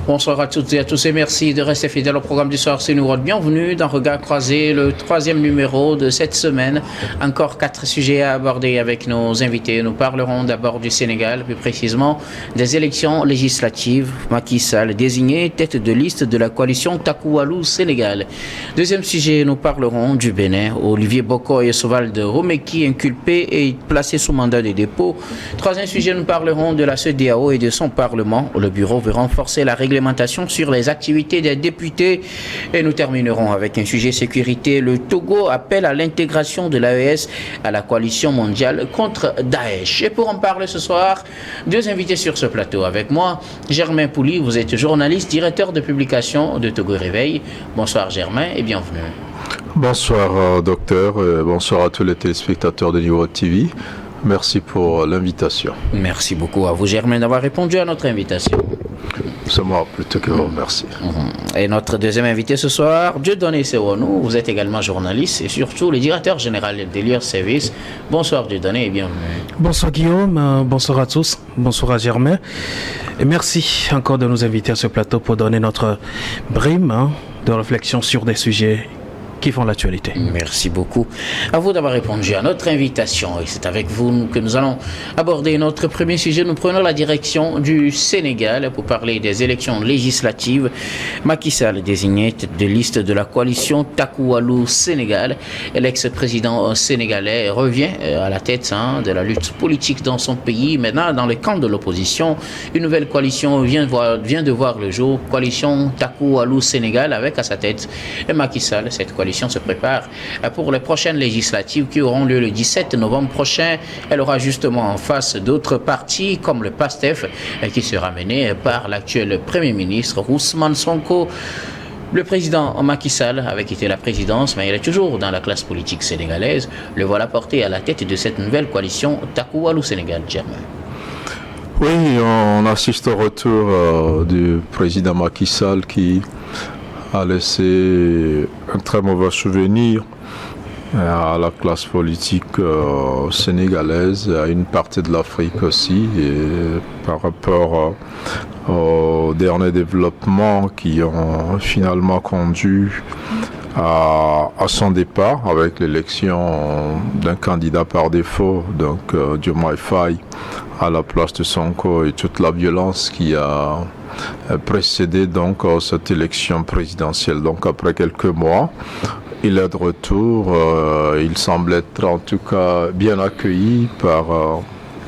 Bonsoir à toutes et à tous et merci de rester fidèles au programme du soir. C'est nous. Bienvenue dans Regard Croisé, le 3e numéro de cette semaine. Encore 4 sujets à aborder avec nos invités. Nous parlerons d'abord du Sénégal, plus précisément des élections législatives. Macky Sall désigné tête de liste de la coalition Takualu Sénégal. Deuxième sujet, nous parlerons du Bénin. Olivier Boko et Soval de Romeki inculpés et placés sous mandat de dépôt. Troisième sujet, nous parlerons de la CEDEAO et de son Parlement. Le bureau veut renforcer la réglementation sur les activités des députés. Et nous terminerons avec un sujet sécurité. Le Togo appelle à l'intégration de l'AES à la coalition mondiale contre Daesh. Et pour en parler ce soir, 2 invités sur ce plateau. Avec moi, Germain Pouli, vous êtes journaliste, directeur de publication de Togo Réveil. Bonsoir Germain et bienvenue. Bonsoir docteur, bonsoir à tous les téléspectateurs de Niveau TV. Merci pour l'invitation. Merci beaucoup à vous Germain d'avoir répondu à notre invitation. C'est moi plutôt que vous, merci. Et notre deuxième invité ce soir, Dieudonné Sewonou, vous êtes également journaliste et surtout le directeur général d'Elior Service. Bonsoir Dieudonné et bienvenue. Bonsoir Guillaume, bonsoir à tous, bonsoir à Germain. Et merci encore de nous inviter à ce plateau pour donner notre brime de réflexion sur des sujets qui font l'actualité. Merci beaucoup à vous d'avoir répondu à notre invitation. Et c'est avec vous que nous allons aborder notre premier sujet. Nous prenons la direction du Sénégal pour parler des élections législatives. Macky Sall, désigné tête de liste de la coalition Takualu Sénégal. L'ex-président sénégalais revient à la tête de la lutte politique dans son pays. Maintenant, dans le camp de l'opposition, une nouvelle coalition vient de voir le jour. Coalition Takualu Sénégal avec à sa tête Macky Sall. Cette coalition se prépare pour les prochaines législatives qui auront lieu le 17 novembre prochain. Elle aura justement en face d'autres partis comme le PASTEF qui sera mené par l'actuel Premier ministre Ousmane Sonko. Le président Macky Sall avait quitté la présidence, mais il est toujours dans la classe politique sénégalaise. Le voilà porté à la tête de cette nouvelle coalition Takualu Sénégal. Germain. Oui, on assiste au retour du président Macky Sall qui a laissé un très mauvais souvenir à la classe politique sénégalaise, à une partie de l'Afrique aussi, et par rapport aux derniers développements qui ont finalement conduit à son départ avec l'élection d'un candidat par défaut, donc Diomaye Faye, à la place de Sonko, et toute la violence qui a précédé donc cette élection présidentielle. Donc après quelques mois, il est de retour. Il semble être en tout cas bien accueilli par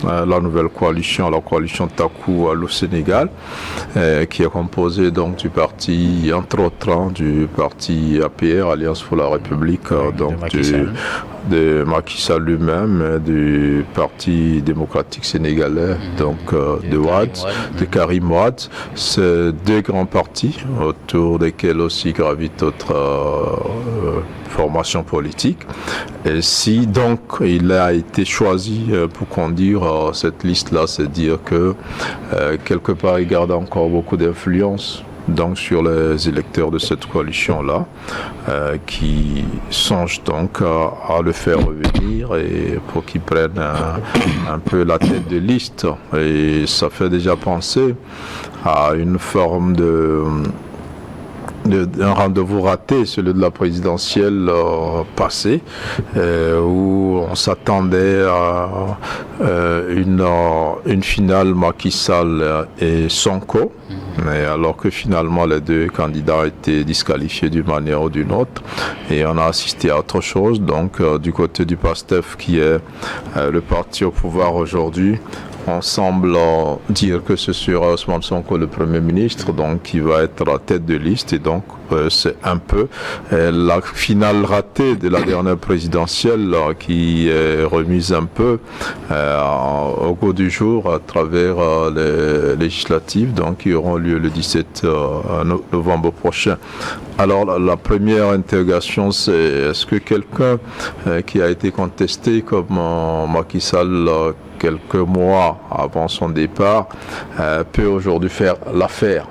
la nouvelle coalition, la coalition Takualu Sénégal, qui est composée donc du parti, entre autres, du parti APR, Alliance pour la République, donc de Macky Sall lui-même, du Parti démocratique sénégalais, donc de Wade, de Karim Wade. C'est 2 grands partis autour desquels aussi gravitent d'autres formations politiques. Et si donc il a été choisi pour conduire cette liste-là, c'est dire que quelque part il garde encore beaucoup d'influence donc sur les électeurs de cette coalition-là, qui songent donc à le faire revenir et pour qu'ils prennent un peu la tête de liste. Et ça fait déjà penser à une forme d'un rendez-vous raté, celui de la présidentielle passée, où on s'attendait à une finale Macky Sall et Sonko, mais alors que finalement les 2 candidats étaient disqualifiés d'une manière ou d'une autre, et on a assisté à autre chose. Donc du côté du PASTEF, qui est le parti au pouvoir aujourd'hui, on semble dire que ce sera Ousmane Sonko le Premier ministre, donc qui va être la tête de liste, et donc c'est un peu la finale ratée de la dernière présidentielle qui est remise un peu au goût du jour à travers les législatives, donc qui auront lieu le 17 novembre prochain. Alors la première interrogation, c'est est-ce que quelqu'un qui a été contesté comme Macky Sall quelques mois avant son départ peut aujourd'hui faire l'affaire?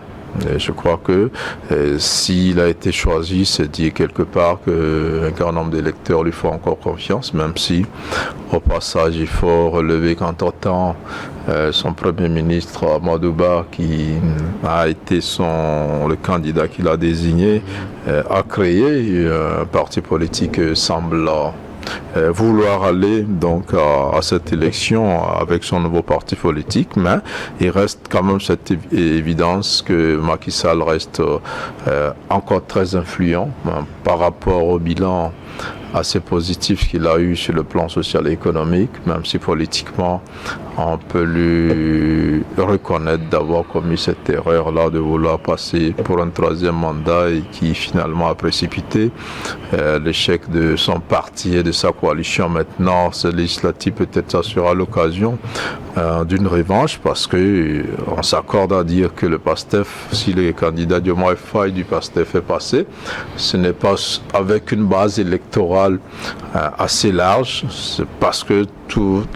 Et je crois que s'il a été choisi, c'est dit quelque part qu'un grand nombre d'électeurs lui font encore confiance, même si au passage il faut relever qu'entre-temps son Premier ministre Amadou Ba, qui a été le candidat qu'il a désigné, a créé un parti politique qui semble vouloir aller donc à cette élection avec son nouveau parti politique, mais il reste quand même cette évidence que Macky Sall reste encore très influent par rapport au bilan assez positif qu'il a eu sur le plan social et économique, même si politiquement on peut lui reconnaître d'avoir commis cette erreur-là de vouloir passer pour un troisième mandat et qui finalement a précipité l'échec de son parti et de sa coalition. Maintenant, ce législatif peut-être ça sera l'occasion d'une revanche parce que on s'accorde à dire que le PASTEF, si le candidat Diomaye Faye du PASTEF est passé, ce n'est pas avec une base électorale assez large, c'est parce que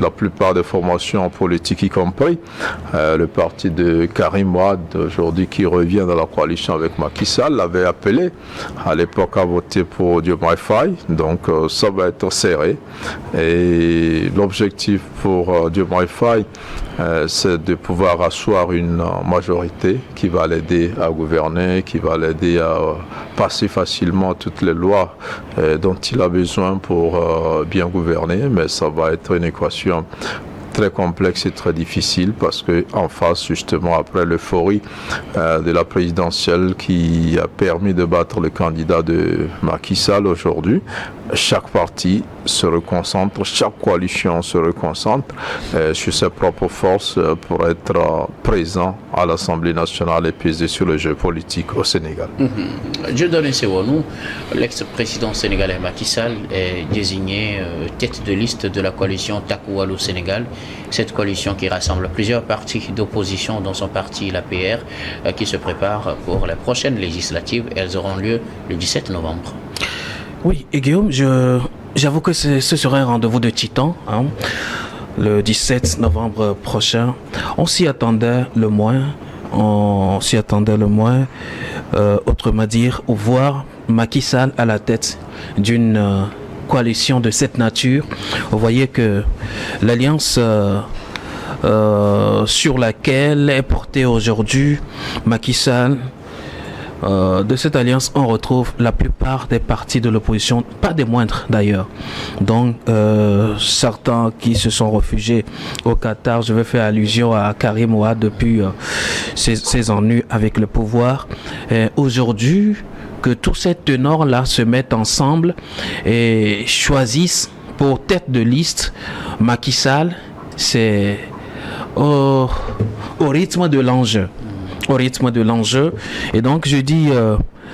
la plupart des formations politiques, y compris le parti de Karim Wade, aujourd'hui qui revient dans la coalition avec Macky Sall, l'avait appelé à l'époque à voter pour Diomaye Faye. Donc ça va être serré. Et l'objectif pour Diomaye Faye, c'est de pouvoir asseoir une majorité qui va l'aider à gouverner, qui va l'aider à passer facilement toutes les lois dont il a besoin pour bien gouverner. Mais ça va être une équation très complexe et très difficile parce que en face, justement, après l'euphorie de la présidentielle qui a permis de battre le candidat de Macky Sall aujourd'hui, chaque parti se reconcentre, chaque coalition se reconcentre sur ses propres forces pour être présent à l'Assemblée nationale et peser sur le jeu politique au Sénégal. Dieudonné Sewonou, l'ex-président sénégalais Macky Sall est désigné tête de liste de la coalition Takku Wallu Sénégal. Cette coalition qui rassemble plusieurs partis d'opposition dont son parti, l'APR, qui se prépare pour les prochaines législatives. Elles auront lieu le 17 novembre. Oui, et Guillaume, j'avoue que ce serait un rendez-vous de titan, hein, le 17 novembre prochain. On s'y attendait le moins. Autrement dire, voir Macky Sall à la tête d'une coalition de cette nature. Vous voyez que l'alliance sur laquelle est porté aujourd'hui Macky Sall, de cette alliance, on retrouve la plupart des partis de l'opposition, pas des moindres d'ailleurs. Donc, certains qui se sont réfugiés au Qatar, je vais faire allusion à Karim Wade depuis ses ennuis avec le pouvoir. Aujourd'hui, que tous ces tenors-là se mettent ensemble et choisissent pour tête de liste Macky Sall, c'est au rythme de l'enjeu. Et donc je dis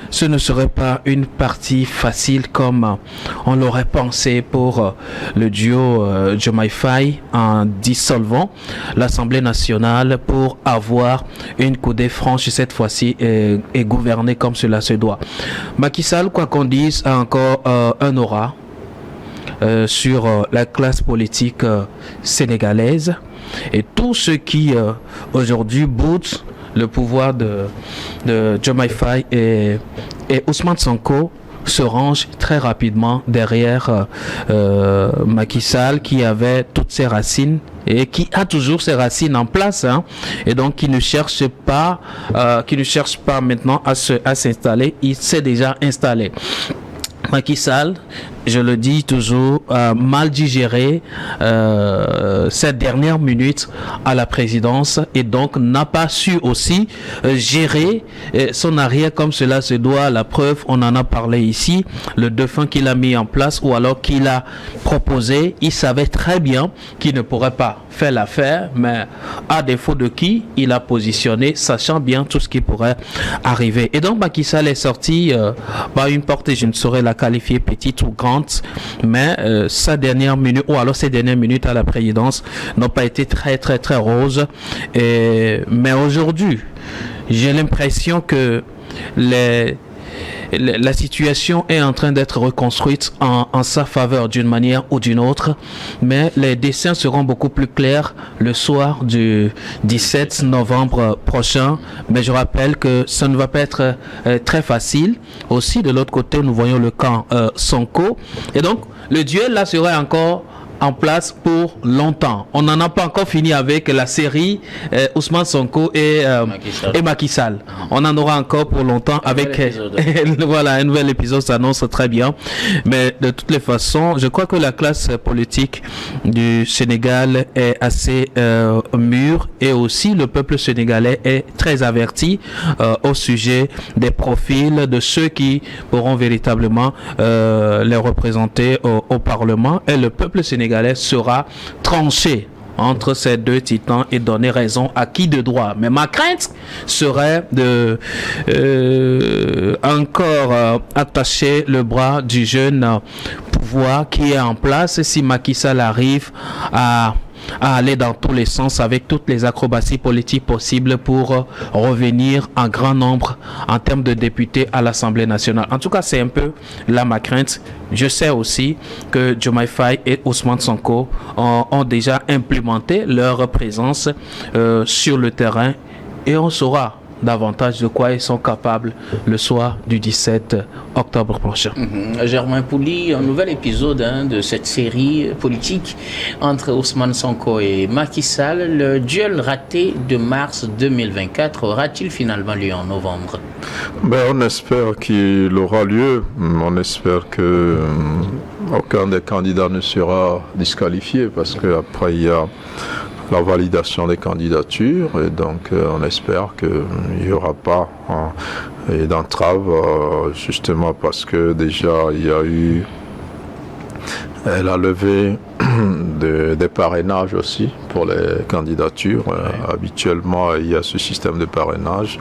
ce ne serait pas une partie facile comme on l'aurait pensé pour le duo Diomaye Faye en dissolvant l'Assemblée nationale pour avoir une coudée franche cette fois-ci et gouverner comme cela se doit. Macky Sall, quoi qu'on dise, a encore un aura sur la classe politique sénégalaise et tous ceux qui aujourd'hui boutent le pouvoir de Diomaye Faye et Ousmane Sonko se range très rapidement derrière Macky Sall qui avait toutes ses racines et qui a toujours ses racines en place, hein, et donc qui ne cherche pas maintenant à s'installer. Il s'est déjà installé. Macky Sall, je le dis toujours, a mal digéré ces dernières minutes à la présidence et donc n'a pas su aussi gérer son arrière comme cela se doit. La preuve, on en a parlé ici, le dauphin qu'il a mis en place ou alors qu'il a proposé, il savait très bien qu'il ne pourrait pas faire l'affaire, mais à défaut de qui il a positionné, sachant bien tout ce qui pourrait arriver. Et donc Macky Sall est sorti par une porte, et je ne saurais la qualifier petite ou grande, mais ses dernières minutes à la présidence n'ont pas été très très très roses. Mais aujourd'hui, j'ai l'impression que la situation est en train d'être reconstruite en sa faveur d'une manière ou d'une autre, mais les dessins seront beaucoup plus clairs le soir du 17 novembre prochain. Mais je rappelle que ça ne va pas être très facile. Aussi, de l'autre côté, nous voyons le camp Sonko. Et donc, le duel là serait encore en place pour longtemps. On n'en a pas encore fini avec la série Ousmane Sonko et Macky Sall. On en aura encore pour longtemps avec voilà, un nouvel épisode s'annonce très bien. Mais de toutes les façons, je crois que la classe politique du Sénégal est assez mûre et aussi le peuple sénégalais est très averti au sujet des profils de ceux qui pourront véritablement les représenter au Parlement, et le peuple sénégalais sera tranché entre ces deux titans et donner raison à qui de droit. Mais ma crainte serait de encore attacher le bras du jeune pouvoir qui est en place si Macky Sall arrive à aller dans tous les sens avec toutes les acrobaties politiques possibles pour revenir en grand nombre en termes de députés à l'Assemblée nationale. En tout cas, c'est un peu là ma crainte. Je sais aussi que Diomaye Faye et Ousmane Sonko ont déjà implémenté leur présence sur le terrain, et on saura davantage de quoi ils sont capables le soir du 17 octobre prochain. Germain Pouli, un nouvel épisode de cette série politique entre Ousmane Sonko et Macky Sall. Le duel raté de mars 2024 aura-t-il finalement lieu en novembre? On espère qu'il aura lieu. On espère que aucun des candidats ne sera disqualifié, parce qu'après il y a la validation des candidatures, et donc on espère qu'il n'y aura pas d'entrave, justement parce que déjà il y a eu la levée des parrainages aussi pour les candidatures. Habituellement, il y a ce système de parrainage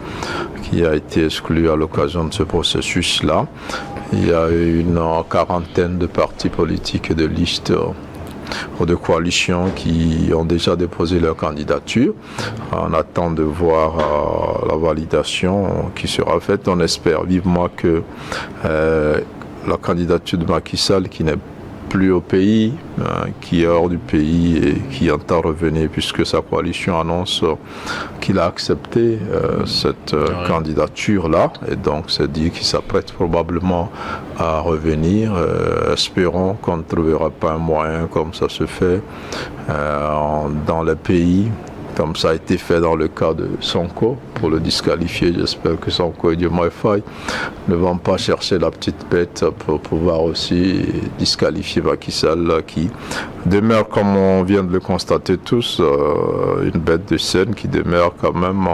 qui a été exclu à l'occasion de ce processus-là. Il y a eu une quarantaine de partis politiques et de listes ou de coalitions qui ont déjà déposé leur candidature. On attend de voir la validation qui sera faite. On espère vivement que la candidature de Macky Sall, qui n'est plus au pays, qui est hors du pays et qui entend revenir, puisque sa coalition annonce qu'il a accepté cette candidature-là, et donc c'est dit qu'il s'apprête probablement à revenir. Espérons qu'on ne trouvera pas un moyen, comme ça se fait dans les pays, comme ça a été fait dans le cas de Sonko, pour le disqualifier. J'espère que Sonko et Diomaye Faye ne vont pas chercher la petite bête pour pouvoir aussi disqualifier Macky Sall, qui demeure, comme on vient de le constater tous, une bête de scène, qui demeure quand même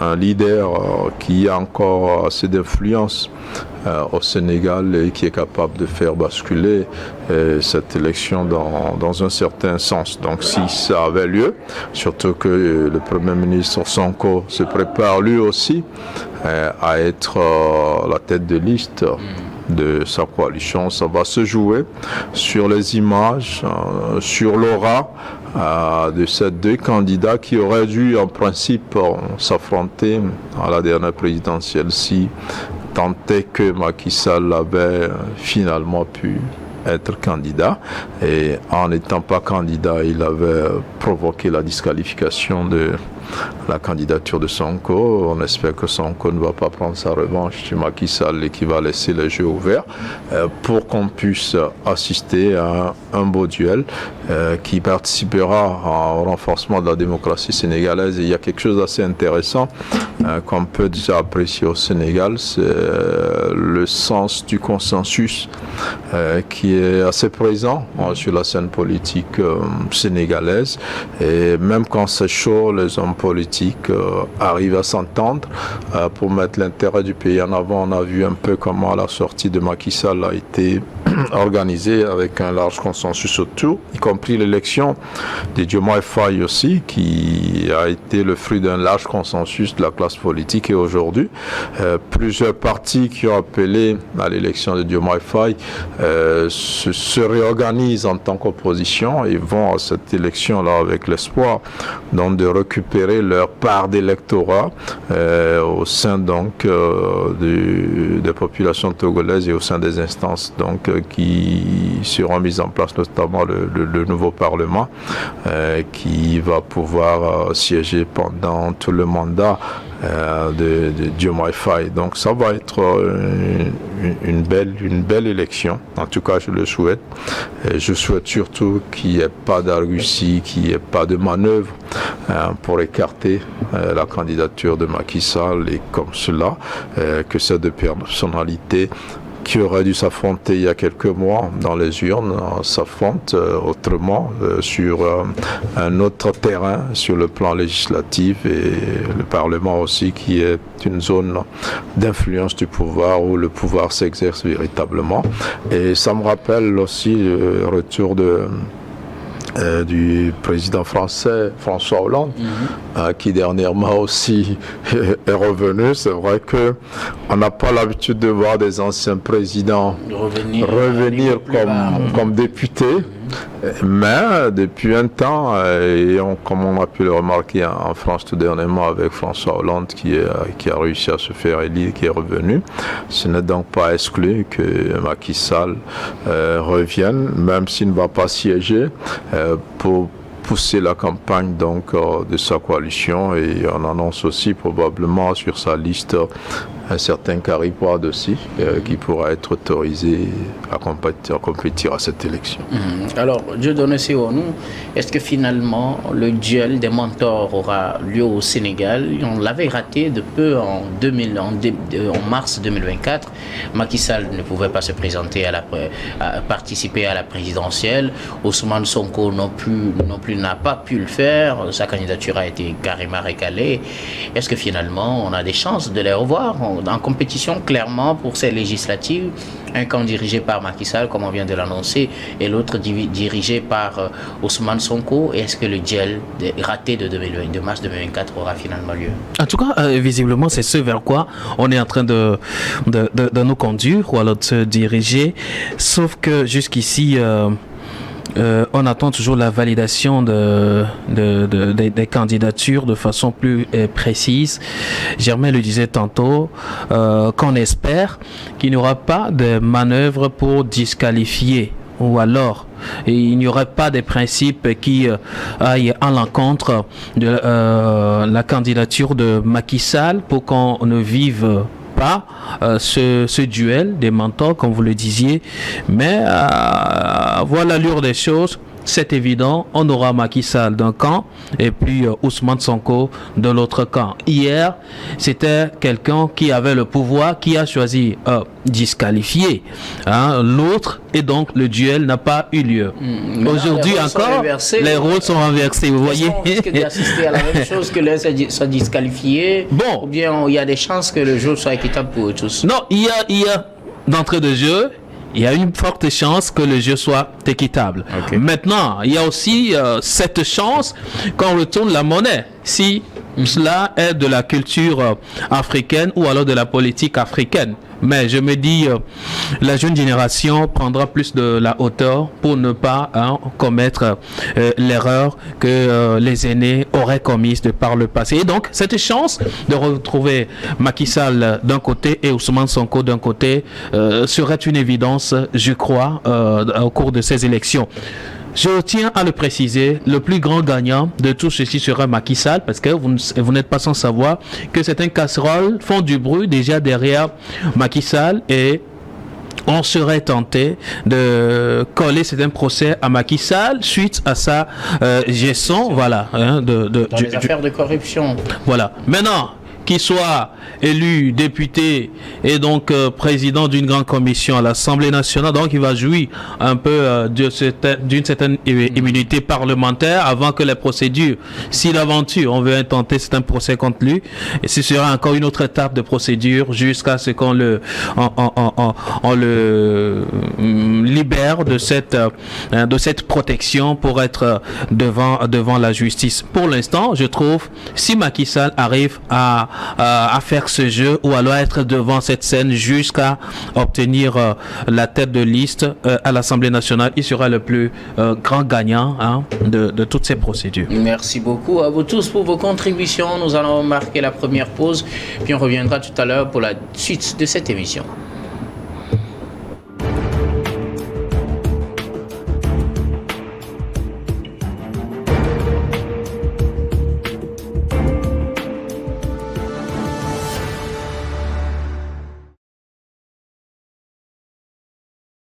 un leader qui a encore assez d'influence au Sénégal et qui est capable de faire basculer cette élection dans un certain sens. Donc si ça avait lieu, surtout que le Premier ministre Sonko se prépare lui aussi à être la tête de liste de sa coalition, ça va se jouer sur les images, sur l'aura de ces deux candidats qui auraient dû en principe s'affronter à la dernière présidentielle, si tant est que Macky Sall avait finalement pu être candidat, et en n'étant pas candidat, il avait provoqué la disqualification de la candidature de Sonko. On espère que Sonko ne va pas prendre sa revanche sur Macky Sall et qu'il va laisser les jeux ouverts pour qu'on puisse assister à un beau duel qui participera au renforcement de la démocratie sénégalaise. Et il y a quelque chose d'assez intéressant qu'on peut déjà apprécier au Sénégal, c'est le sens du consensus qui est assez présent sur la scène politique sénégalaise. Et même quand c'est chaud, les hommes politiques arrivent à s'entendre pour mettre l'intérêt du pays en avant. On a vu un peu comment la sortie de Macky Sall a été organisée avec un large consensus autour, y compris l'élection de Diomaye Faye aussi, qui a été le fruit d'un large consensus de la classe politique. Et aujourd'hui, plusieurs partis qui ont appelé à l'élection de Diomaye Faye se réorganisent en tant qu'opposition et vont à cette élection-là avec l'espoir donc de récupérer leur part d'électorat au sein donc des populations togolaises et au sein des instances donc qui seront mises en place, notamment le nouveau Parlement qui va pouvoir siéger pendant tout le mandat de Diomaye Faye. Donc ça va être une belle élection. En tout cas, je le souhaite. Et je souhaite surtout qu'il n'y ait pas d'argutie, qu'il n'y ait pas de manœuvre pour écarter la candidature de Macky Sall, et comme cela, que ces deux personnalités qui auraient dû s'affronter il y a quelques mois dans les urnes s'affrontent autrement sur un autre terrain, sur le plan législatif, et le Parlement aussi, qui est une zone d'influence du pouvoir où le pouvoir s'exerce véritablement. Et ça me rappelle aussi le retour du président français François Hollande, qui dernièrement aussi est revenu. C'est vrai qu'on n'a pas l'habitude de voir des anciens présidents revenir comme députés, mais depuis un temps, et comme on a pu le remarquer en France tout dernièrement avec François Hollande qui a réussi à se faire élire, qui est revenu, ce n'est donc pas exclu que Macky Sall revienne, même s'il ne va pas siéger, pour pousser la campagne donc de sa coalition. Et on annonce aussi probablement sur sa liste un certain Karim Wade aussi, qui pourra être autorisé à compétir à cette élection. Alors, Dieudonné Sironou, est-ce que finalement le duel des mentors aura lieu au Sénégal? On l'avait raté de peu en mars 2024. Macky Sall ne pouvait pas se présenter à participer à la présidentielle. Ousmane Sonko non plus n'a pas pu le faire. Sa candidature a été carrément recalée. Est-ce que finalement on a des chances de les revoir en compétition, clairement, pour ces législatives? Un camp dirigé par Macky Sall, comme on vient de l'annoncer, et l'autre dirigé par Ousmane Sonko. Est-ce que le duel raté de mars 2024 aura finalement lieu? En tout cas, visiblement, c'est ce vers quoi on est en train de nous conduire, ou alors de se diriger. Sauf que jusqu'ici, on attend toujours la validation des candidatures de façon plus précise. Germain le disait tantôt, qu'on espère qu'il n'y aura pas de manœuvre pour disqualifier, ou alors il n'y aurait pas de principes qui aillent à l'encontre de la candidature de Macky Sall, pour qu'on ne vive pas ce duel des mentors, comme vous le disiez. Mais voilà l'allure des choses. C'est évident, on aura Macky Sall d'un camp et puis Ousmane Sonko de l'autre camp. Hier, c'était quelqu'un qui avait le pouvoir, qui a choisi disqualifier l'autre, et donc le duel n'a pas eu lieu. Aujourd'hui encore, les rôles sont renversés, vous voyez. On risque d'assister à la même chose, que l'un soit disqualifié, ou bien il y a des chances que le jeu soit équitable pour eux tous? Non, il y a d'entrée de jeu, il y a une forte chance que le jeu soit équitable. Okay. Maintenant, il y a aussi cette chance qu'on retourne la monnaie. Si cela est de la culture africaine ou alors de la politique africaine. Mais je me dis, la jeune génération prendra plus de la hauteur pour ne pas commettre l'erreur que les aînés auraient commise de par le passé. Et donc, cette chance de retrouver Macky Sall d'un côté et Ousmane Sonko d'un côté serait une évidence, je crois, au cours de ces élections. Je tiens à le préciser, le plus grand gagnant de tout ceci sera Macky Sall, parce que vous n'êtes pas sans savoir que certaines casseroles font du bruit déjà derrière Macky Sall, et on serait tenté de coller certains procès à Macky Sall suite à sa gestion, voilà, dans les affaires de corruption. Voilà. Maintenant, qu'il soit élu député et donc président d'une grande commission à l'Assemblée nationale, donc il va jouir un peu d'une certaine immunité parlementaire avant que les procédures, si l'aventure on veut intenter c'est un procès contre lui, et ce sera encore une autre étape de procédure jusqu'à ce qu'on le libère de cette protection pour être devant la justice. Pour l'instant, je trouve, si Macky Sall arrive à faire ce jeu, ou alors être devant cette scène jusqu'à obtenir la tête de liste à l'Assemblée nationale, il sera le plus grand gagnant de toutes ces procédures. Merci beaucoup à vous tous pour vos contributions. Nous allons marquer la première pause, puis on reviendra tout à l'heure pour la suite de cette émission.